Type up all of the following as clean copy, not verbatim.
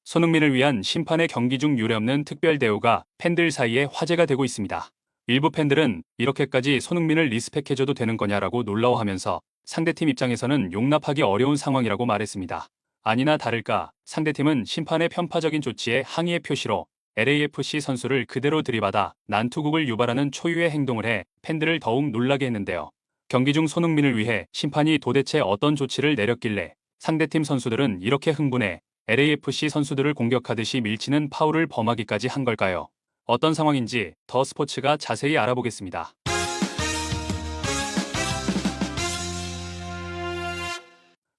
손흥민을 위한 심판의 경기 중 유례없는 특별 대우가 팬들 사이에 화제가 되고 있습니다. 일부 팬들은 이렇게까지 손흥민을 리스펙해줘도 되는 거냐라고 놀라워하면서 상대팀 입장에서는 용납하기 어려운 상황이라고 말했습니다. 아니나 다를까 상대팀은 심판의 편파적인 조치에 항의의 표시로 LAFC 선수를 그대로 들이받아 난투극을 유발하는 초유의 행동을 해 팬들을 더욱 놀라게 했는데요. 경기 중 손흥민을 위해 심판이 도대체 어떤 조치를 내렸길래 상대팀 선수들은 이렇게 흥분해 LAFC 선수들을 공격하듯이 밀치는 파울을 범하기까지 한 걸까요? 어떤 상황인지 더 스포츠가 자세히 알아보겠습니다.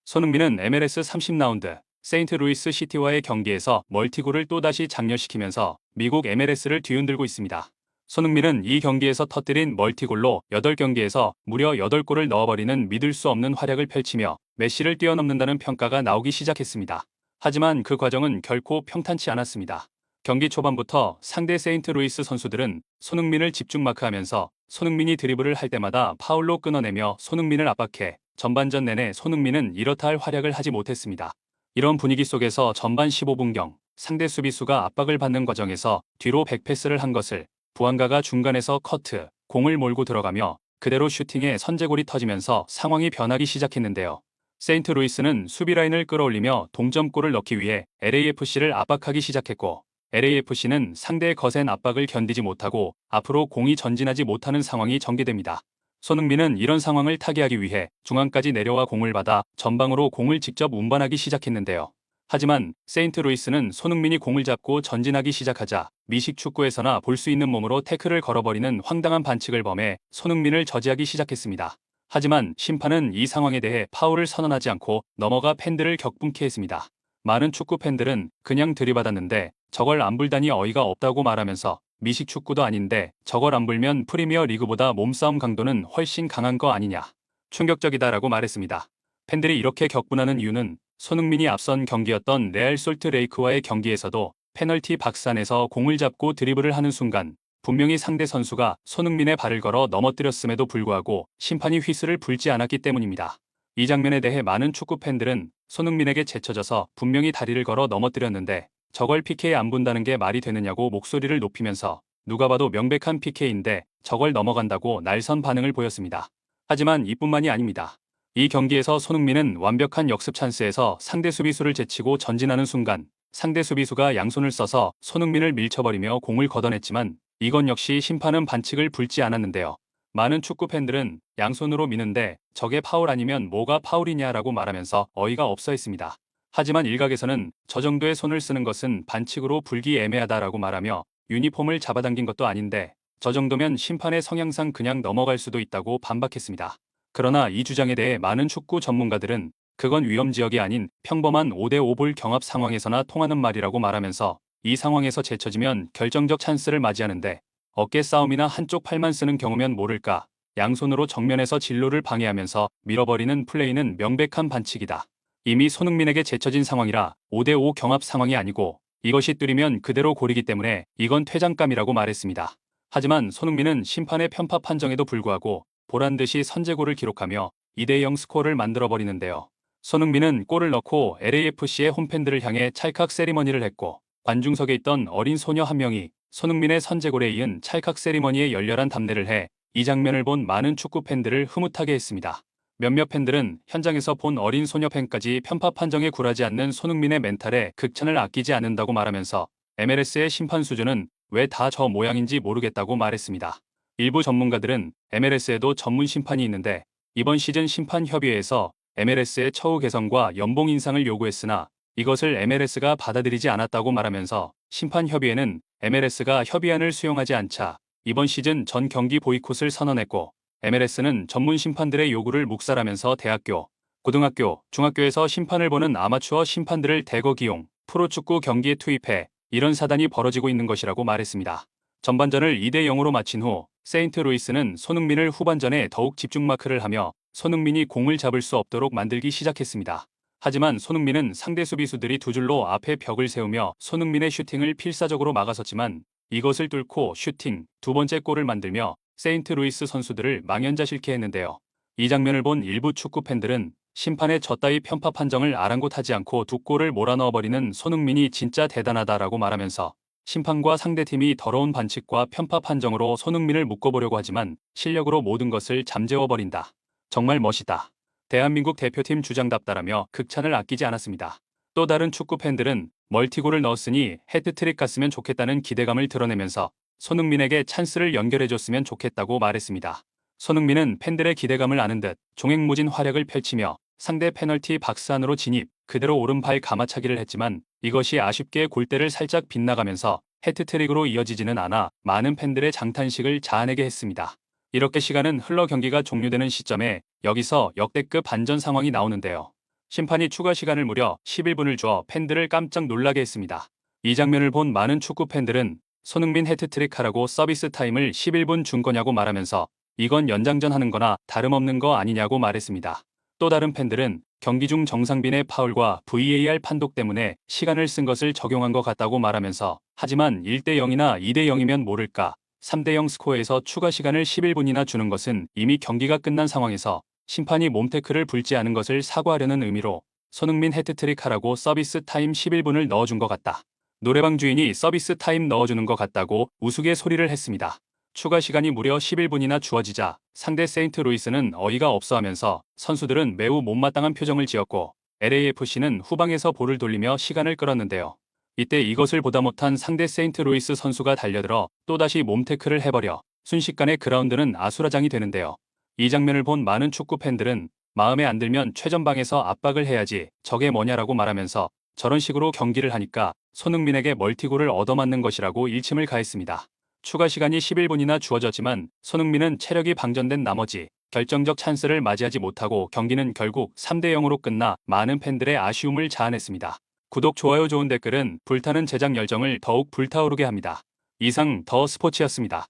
손흥민은 MLS 30라운드 세인트루이스 시티와의 경기에서 멀티골을 또다시 장렬시키면서 미국 MLS를 뒤흔들고 있습니다. 손흥민은 이 경기에서 터뜨린 멀티골로 8경기에서 무려 8골을 넣어버리는 믿을 수 없는 활약을 펼치며 메시를 뛰어넘는다는 평가가 나오기 시작했습니다. 하지만 그 과정은 결코 평탄치 않았습니다. 경기 초반부터 상대 세인트루이스 선수들은 손흥민을 집중 마크하면서 손흥민이 드리블을 할 때마다 파울로 끊어내며 손흥민을 압박해 전반전 내내 손흥민은 이렇다 할 활약을 하지 못했습니다. 이런 분위기 속에서 전반 15분경 상대 수비수가 압박을 받는 과정에서 뒤로 백패스를 한 것을 부안가가 중간에서 커트, 공을 몰고 들어가며 그대로 슈팅에 선제골이 터지면서 상황이 변하기 시작했는데요. 세인트루이스는 수비 라인을 끌어올리며 동점골을 넣기 위해 LAFC를 압박하기 시작했고 LAFC는 상대의 거센 압박을 견디지 못하고 앞으로 공이 전진하지 못하는 상황이 전개됩니다. 손흥민은 이런 상황을 타개하기 위해 중앙까지 내려와 공을 받아 전방으로 공을 직접 운반하기 시작했는데요. 하지만 세인트루이스는 손흥민이 공을 잡고 전진하기 시작하자 미식 축구에서나 볼 수 있는 몸으로 태클을 걸어버리는 황당한 반칙을 범해 손흥민을 저지하기 시작했습니다. 하지만 심판은 이 상황에 대해 파울을 선언하지 않고 넘어가 팬들을 격분케 했습니다. 많은 축구 팬들은 그냥 들이받았는데 저걸 안 불다니 어이가 없다고 말하면서 미식 축구도 아닌데 저걸 안 불면 프리미어 리그보다 몸싸움 강도는 훨씬 강한 거 아니냐. 충격적이다라고 말했습니다. 팬들이 이렇게 격분하는 이유는 손흥민이 앞선 경기였던 레알 솔트레이크와의 경기에서도 페널티 박스안에서 공을 잡고 드리블을 하는 순간 분명히 상대 선수가 손흥민의 발을 걸어 넘어뜨렸음에도 불구하고 심판이 휘슬을 불지 않았기 때문입니다. 이 장면에 대해 많은 축구 팬들은 손흥민에게 제쳐져서 분명히 다리를 걸어 넘어뜨렸는데 저걸 PK 안 본다는 게 말이 되느냐고 목소리를 높이면서 누가 봐도 명백한 PK인데 저걸 넘어간다고 날선 반응을 보였습니다. 하지만 이뿐만이 아닙니다. 이 경기에서 손흥민은 완벽한 역습 찬스에서 상대 수비수를 제치고 전진하는 순간 상대 수비수가 양손을 써서 손흥민을 밀쳐버리며 공을 걷어냈지만 이건 역시 심판은 반칙을 불지 않았는데요. 많은 축구 팬들은 양손으로 미는데 저게 파울 아니면 뭐가 파울이냐라고 말하면서 어이가 없어 했습니다. 하지만 일각에서는 저 정도의 손을 쓰는 것은 반칙으로 불기 애매하다라고 말하며 유니폼을 잡아당긴 것도 아닌데 저 정도면 심판의 성향상 그냥 넘어갈 수도 있다고 반박했습니다. 그러나 이 주장에 대해 많은 축구 전문가들은 그건 위험지역이 아닌 평범한 5대5 볼 경합 상황에서나 통하는 말이라고 말하면서 이 상황에서 제쳐지면 결정적 찬스를 맞이하는데 어깨 싸움이나 한쪽 팔만 쓰는 경우면 모를까 양손으로 정면에서 진로를 방해하면서 밀어버리는 플레이는 명백한 반칙이다. 이미 손흥민에게 제쳐진 상황이라 5대5 경합 상황이 아니고 이것이 뚫리면 그대로 골이기 때문에 이건 퇴장감이라고 말했습니다. 하지만 손흥민은 심판의 편파 판정에도 불구하고 보란듯이 선제골을 기록하며 2대0 스코어를 만들어버리는데요. 손흥민은 골을 넣고 LAFC의 홈팬들을 향해 찰칵 세리머니를 했고 관중석에 있던 어린 소녀 한 명이 손흥민의 선제골에 이은 찰칵 세리머니에 열렬한 답례를 해 이 장면을 본 많은 축구 팬들을 흐뭇하게 했습니다. 몇몇 팬들은 현장에서 본 어린 소녀 팬까지 편파 판정에 굴하지 않는 손흥민의 멘탈에 극찬을 아끼지 않는다고 말하면서 MLS의 심판 수준은 왜 다 저 모양인지 모르겠다고 말했습니다. 일부 전문가들은 MLS에도 전문 심판이 있는데 이번 시즌 심판협의회에서 MLS의 처우 개선과 연봉 인상을 요구했으나 이것을 MLS가 받아들이지 않았다고 말하면서 심판협의회는 MLS가 협의안을 수용하지 않자 이번 시즌 전 경기 보이콧을 선언했고 MLS는 전문 심판들의 요구를 묵살하면서 대학교, 고등학교, 중학교에서 심판을 보는 아마추어 심판들을 대거 기용, 프로축구 경기에 투입해 이런 사단이 벌어지고 있는 것이라고 말했습니다. 전반전을 2대0으로 마친 후 세인트루이스는 손흥민을 후반전에 더욱 집중 마크를 하며 손흥민이 공을 잡을 수 없도록 만들기 시작했습니다. 하지만 손흥민은 상대 수비수들이 두 줄로 앞에 벽을 세우며 손흥민의 슈팅을 필사적으로 막아섰지만 이것을 뚫고 슈팅, 두 번째 골을 만들며 세인트루이스 선수들을 망연자실케 했는데요. 이 장면을 본 일부 축구 팬들은 심판의 저따위 편파 판정을 아랑곳하지 않고 두 골을 몰아넣어버리는 손흥민이 진짜 대단하다라고 말하면서 심판과 상대팀이 더러운 반칙과 편파 판정으로 손흥민을 묶어보려고 하지만 실력으로 모든 것을 잠재워버린다. 정말 멋있다. 대한민국 대표팀 주장답다라며 극찬을 아끼지 않았습니다. 또 다른 축구 팬들은 멀티골을 넣었으니 헤트트릭 갔으면 좋겠다는 기대감을 드러내면서 손흥민에게 찬스를 연결해줬으면 좋겠다고 말했습니다. 손흥민은 팬들의 기대감을 아는 듯 종횡무진 활약을 펼치며 상대 페널티 박스 안으로 진입, 그대로 오른발 가마차기를 했지만 이것이 아쉽게 골대를 살짝 빗나가면서 해트트릭으로 이어지지는 않아 많은 팬들의 장탄식을 자아내게 했습니다. 이렇게 시간은 흘러 경기가 종료되는 시점에 여기서 역대급 반전 상황이 나오는데요. 심판이 추가 시간을 무려 11분을 주어 팬들을 깜짝 놀라게 했습니다. 이 장면을 본 많은 축구 팬들은 손흥민 해트트릭 하라고 서비스 타임을 11분 준 거냐고 말하면서 이건 연장전 하는 거나 다름없는 거 아니냐고 말했습니다. 또 다른 팬들은 경기 중 정상빈의 파울과 VAR 판독 때문에 시간을 쓴 것을 적용한 것 같다고 말하면서 하지만 1대 0이나 2대 0이면 모를까 3대 0 스코어에서 추가 시간을 11분이나 주는 것은 이미 경기가 끝난 상황에서 심판이 몸태클을 붉지 않은 것을 사과하려는 의미로 손흥민 해트트릭 하라고 서비스 타임 11분을 넣어준 것 같다. 노래방 주인이 서비스 타임 넣어주는 것 같다고 우스갯소리를 했습니다. 추가 시간이 무려 11분이나 주어지자 상대 세인트루이스는 어이가 없어하면서 선수들은 매우 못마땅한 표정을 지었고 LAFC는 후방에서 볼을 돌리며 시간을 끌었는데요. 이때 이것을 보다 못한 상대 세인트루이스 선수가 달려들어 또다시 몸태클을 해버려 순식간에 그라운드는 아수라장이 되는데요. 이 장면을 본 많은 축구 팬들은 마음에 안 들면 최전방에서 압박을 해야지 저게 뭐냐라고 말하면서 저런 식으로 경기를 하니까 손흥민에게 멀티골을 얻어맞는 것이라고 일침을 가했습니다. 추가 시간이 11분이나 주어졌지만 손흥민은 체력이 방전된 나머지 결정적 찬스를 맞이하지 못하고 경기는 결국 3대 0으로 끝나 많은 팬들의 아쉬움을 자아냈습니다. 구독, 좋아요, 좋은 댓글은 불타는 제작 열정을 더욱 불타오르게 합니다. 이상 더 스포츠였습니다.